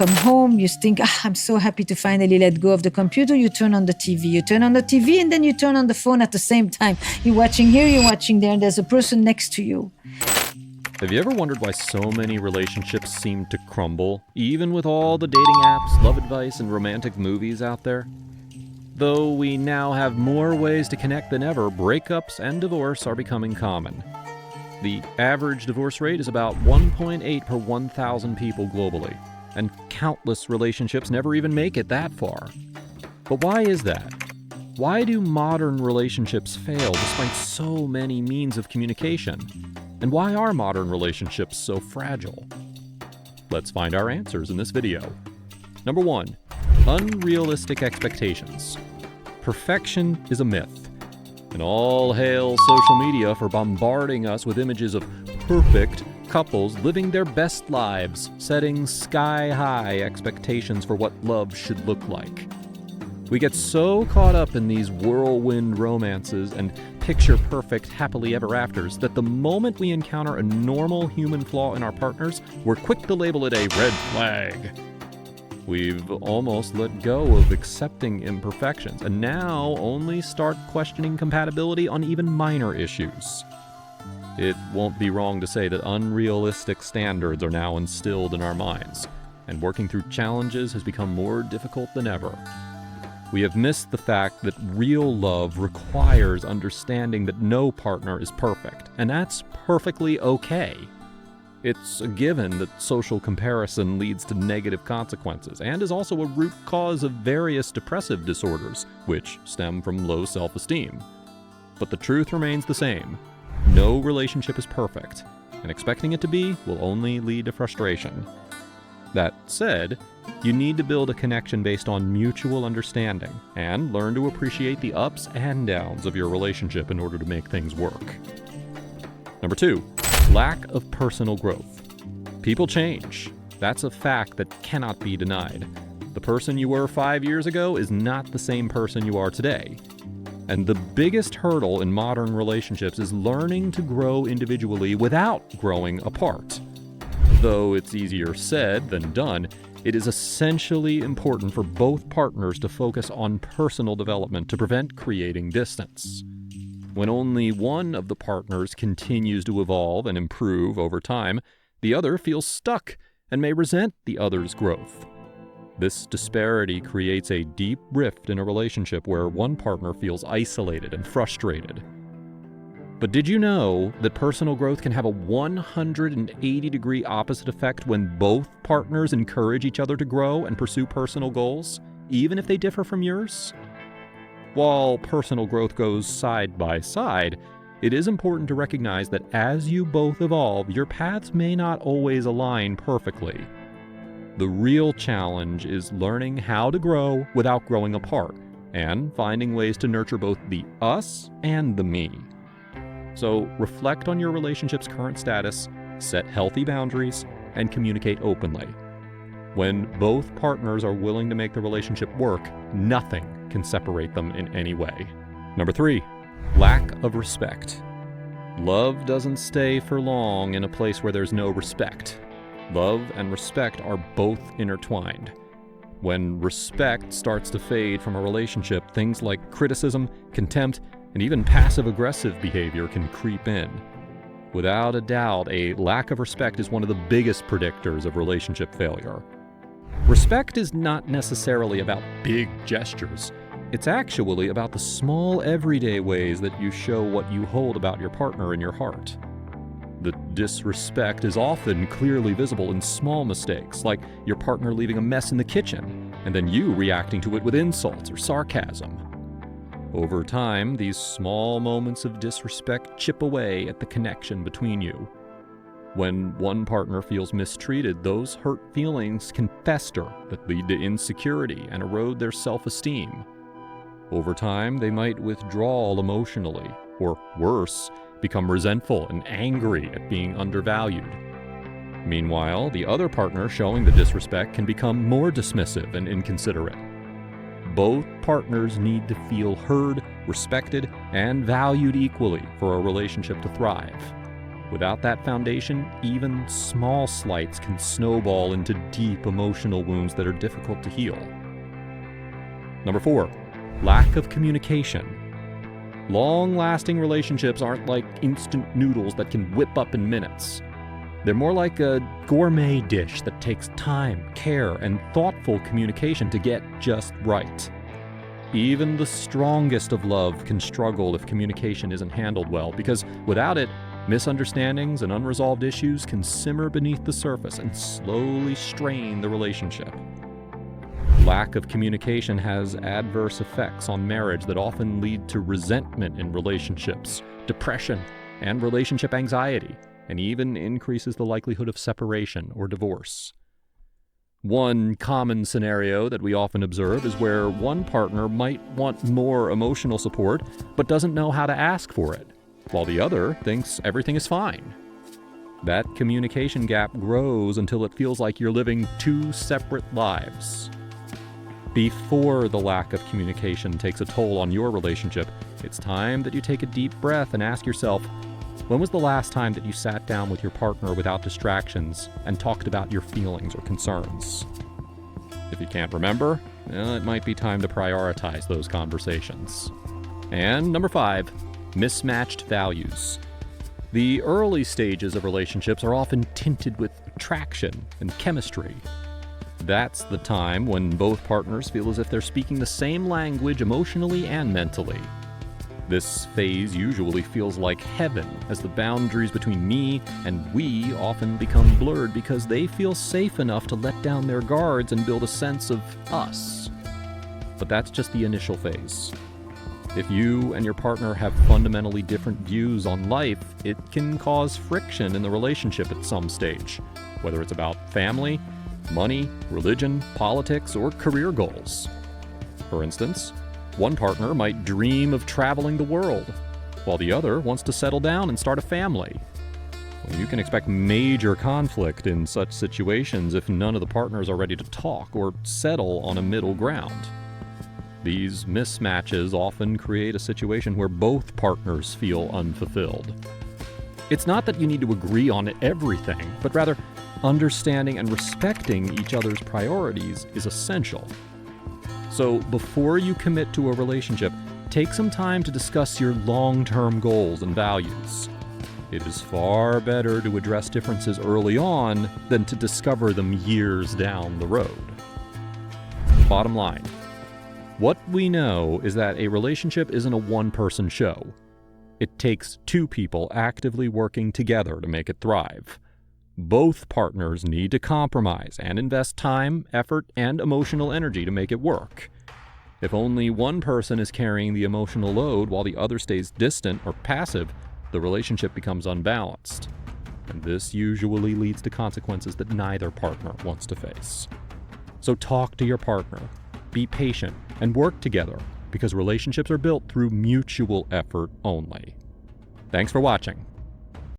come home, you think, I'm so happy to finally let go of the computer. You turn on the TV. You turn on the TV and then you turn on the phone at the same time. You're watching here, you're watching there, and there's a person next to you. Have you ever wondered why so many relationships seem to crumble, even with all the dating apps, love advice, and romantic movies out there? Though we now have more ways to connect than ever, breakups and divorce are becoming common. The average divorce rate is about 1.8 per 1,000 people globally, and countless relationships never even make it that far. But why is that? Why do modern relationships fail despite so many means of communication? And why are modern relationships so fragile? Let's find our answers in this video. Number 1. Unrealistic expectations. Perfection is a myth. And all hail social media for bombarding us with images of perfect couples living their best lives, setting sky-high expectations for what love should look like. We get so caught up in these whirlwind romances and picture-perfect happily ever afters that the moment we encounter a normal human flaw in our partners, we're quick to label it a red flag. We've almost let go of accepting imperfections and now only start questioning compatibility on even minor issues. It won't be wrong to say that unrealistic standards are now instilled in our minds, and working through challenges has become more difficult than ever. We have missed the fact that real love requires understanding that no partner is perfect, and that's perfectly okay. It's a given that social comparison leads to negative consequences and is also a root cause of various depressive disorders, which stem from low self-esteem. But the truth remains the same. No relationship is perfect, and expecting it to be will only lead to frustration. That said, you need to build a connection based on mutual understanding and learn to appreciate the ups and downs of your relationship in order to make things work. Number 2. Lack of personal growth. People change. That's a fact that cannot be denied. The person you were 5 years ago is not the same person you are today. And the biggest hurdle in modern relationships is learning to grow individually without growing apart. Though it's easier said than done, it is essentially important for both partners to focus on personal development to prevent creating distance. When only one of the partners continues to evolve and improve over time, the other feels stuck and may resent the other's growth. This disparity creates a deep rift in a relationship where one partner feels isolated and frustrated. But did you know that personal growth can have a 180-degree opposite effect when both partners encourage each other to grow and pursue personal goals, even if they differ from yours? While personal growth goes side by side, it is important to recognize that as you both evolve, your paths may not always align perfectly. The real challenge is learning how to grow without growing apart, and finding ways to nurture both the us and the me. So reflect on your relationship's current status, set healthy boundaries, and communicate openly. When both partners are willing to make the relationship work, nothing can separate them in any way. Number 3, lack of respect. Love doesn't stay for long in a place where there's no respect. Love and respect are both intertwined. When respect starts to fade from a relationship, things like criticism, contempt, and even passive-aggressive behavior can creep in. Without a doubt, a lack of respect is one of the biggest predictors of relationship failure. Respect is not necessarily about big gestures. It's actually about the small, everyday ways that you show what you hold about your partner in your heart. The disrespect is often clearly visible in small mistakes, like your partner leaving a mess in the kitchen, and then you reacting to it with insults or sarcasm. Over time, these small moments of disrespect chip away at the connection between you. When one partner feels mistreated, those hurt feelings can fester that lead to insecurity and erode their self-esteem. Over time, they might withdraw emotionally, or worse, become resentful and angry at being undervalued. Meanwhile, the other partner showing the disrespect can become more dismissive and inconsiderate. Both partners need to feel heard, respected, and valued equally for a relationship to thrive. Without that foundation, even small slights can snowball into deep emotional wounds that are difficult to heal. Number 4, lack of communication. Long-lasting relationships aren't like instant noodles that can whip up in minutes. They're more like a gourmet dish that takes time, care, and thoughtful communication to get just right. Even the strongest of love can struggle if communication isn't handled well, because without it, misunderstandings and unresolved issues can simmer beneath the surface and slowly strain the relationship. Lack of communication has adverse effects on marriage that often lead to resentment in relationships, depression, and relationship anxiety, and even increases the likelihood of separation or divorce. One common scenario that we often observe is where one partner might want more emotional support but doesn't know how to ask for it, while the other thinks everything is fine. That communication gap grows until it feels like you're living two separate lives. Before the lack of communication takes a toll on your relationship, it's time that you take a deep breath and ask yourself, when was the last time that you sat down with your partner without distractions and talked about your feelings or concerns? If you can't remember, it might be time to prioritize those conversations. And number 5, mismatched values. The early stages of relationships are often tinted with attraction and chemistry. That's the time when both partners feel as if they're speaking the same language emotionally and mentally. This phase usually feels like heaven, as the boundaries between me and we often become blurred because they feel safe enough to let down their guards and build a sense of us. But that's just the initial phase. If you and your partner have fundamentally different views on life, it can cause friction in the relationship at some stage, whether it's about family, money, religion, politics, or career goals. For instance, one partner might dream of traveling the world, while the other wants to settle down and start a family. You can expect major conflict in such situations if none of the partners are ready to talk or settle on a middle ground. These mismatches often create a situation where both partners feel unfulfilled. It's not that you need to agree on everything, but rather understanding and respecting each other's priorities is essential. So before you commit to a relationship, take some time to discuss your long-term goals and values. It is far better to address differences early on than to discover them years down the road. Bottom line, what we know is that a relationship isn't a one-person show. It takes two people actively working together to make it thrive. Both partners need to compromise and invest time, effort, and emotional energy to make it work. If only one person is carrying the emotional load while the other stays distant or passive, the relationship becomes unbalanced. And this usually leads to consequences that neither partner wants to face. So talk to your partner, be patient, and work together, because relationships are built through mutual effort only. Thanks for watching.